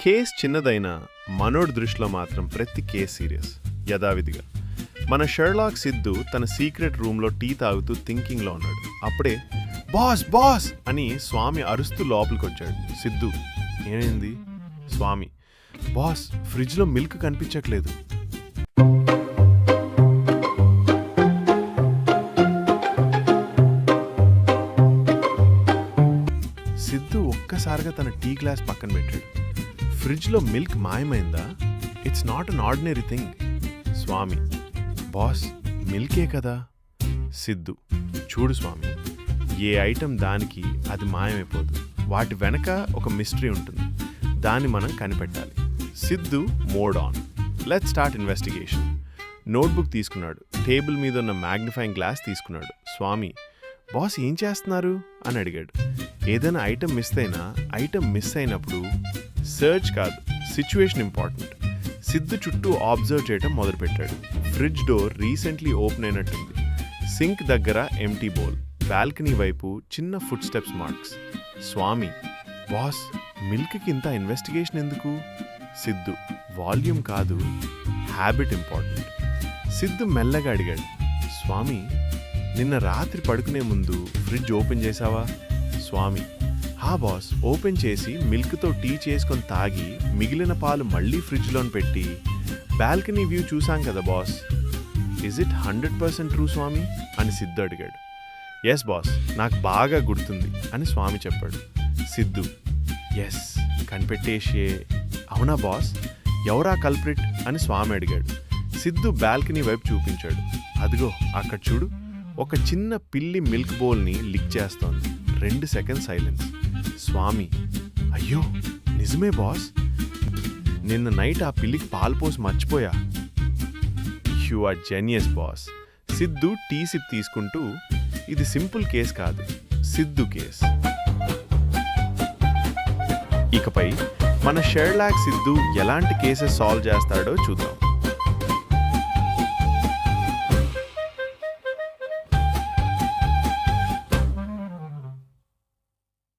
Case చిన్నదైనా మనోడి దృష్టిలో మాత్రం ప్రతి కేస్ సీరియస్. యథావిధిగా మన షెర్లాక్ సిద్ధు తన సీక్రెట్ రూమ్లో టీ తాగుతూ థింకింగ్లో ఉన్నాడు. అప్పుడే బాస్ బాస్ అని స్వామి అరుస్తూ లోపలికి వచ్చాడు. సిద్ధు, ఏమైంది? స్వామి, బాస్ ఫ్రిడ్జ్లో మిల్క్ కనిపించట్లేదు. సిద్ధు ఒక్కసారిగా తన టీ గ్లాస్ పక్కన పెట్టాడు. ఫ్రిడ్జ్లో మిల్క్ మాయమైందా? It's not an ordinary thing. Swami, boss మిల్కే కదా. సిద్ధు, చూడు స్వామి, ఏ ఐటెం దానికి అది మాయమైపోదు. వాటి వెనక ఒక మిస్టరీ ఉంటుంది, దాన్ని మనం కనిపెట్టాలి. Siddhu mode on. Let's start investigation. Notebook తీసుకున్నాడు. టేబుల్ మీద ఉన్న మ్యాగ్నిఫైయింగ్ గ్లాస్ తీసుకున్నాడు. స్వామి, బాస్ ఏం చేస్తున్నారు అని అడిగాడు. ఏదైనా ఐటెం మిస్ అయినప్పుడు సర్చ్ కాదు, సిచ్యువేషన్ ఇంపార్టెంట్. సిద్ధు చుట్టూ ఆబ్జర్వ్ చేయడం మొదలుపెట్టాడు. ఫ్రిడ్జ్ డోర్ రీసెంట్లీ ఓపెన్ అయినట్టుంది. సింక్ దగ్గర ఎంటీ బౌల్. బాల్కనీ వైపు చిన్న ఫుట్ స్టెప్స్ మార్క్స్. స్వామి, బాస్ మిల్క్కి ఇంత ఇన్వెస్టిగేషన్ ఎందుకు? సిద్ధు, వాల్యూమ్ కాదు, హ్యాబిట్ ఇంపార్టెంట్. సిద్ధు మెల్లగా అడిగాడు. స్వామి, నిన్న రాత్రి పడుకునే ముందు ఫ్రిడ్జ్ ఓపెన్ చేసావా? స్వామి, హా బాస్, ఓపెన్ చేసి మిల్క్తో టీ చేసుకొని తాగి మిగిలిన పాలు మళ్ళీ ఫ్రిడ్జ్లోని పెట్టి బాల్కనీ వ్యూ చూసాం కదా బాస్. ఇజ్ ఇట్ 100% ట్రూ స్వామి అని సిద్ధు అడిగాడు. ఎస్ బాస్, నాకు బాగా గుర్తుంది అని స్వామి చెప్పాడు. సిద్ధు, ఎస్, కనిపెట్టేషే. అవునా బాస్, ఎవరా కల్ప్రిట్ అని స్వామి అడిగాడు. సిద్ధు బాల్కనీ వైపు చూపించాడు. అదిగో అక్కడ చూడు, ఒక చిన్న పిల్లి మిల్క్ బౌల్ని లిక్ చేస్తోంది. 2 సెకండ్స్ సైలెన్స్. స్వామి, అయ్యో నిజమే బాస్, నిన్న నైట్ ఆ పిల్లికి పాలు పోసి మర్చిపోయా. You are genius boss. Siddhu tea sip తీసుకుంటూ, ఇది సింపుల్ కేస్ కాదు, సిద్ధు కేస్. ఇకపై మన షెర్లాక్ సిద్ధు ఎలాంటి కేసెస్ సాల్వ్ చేస్తాడో చూద్దాం.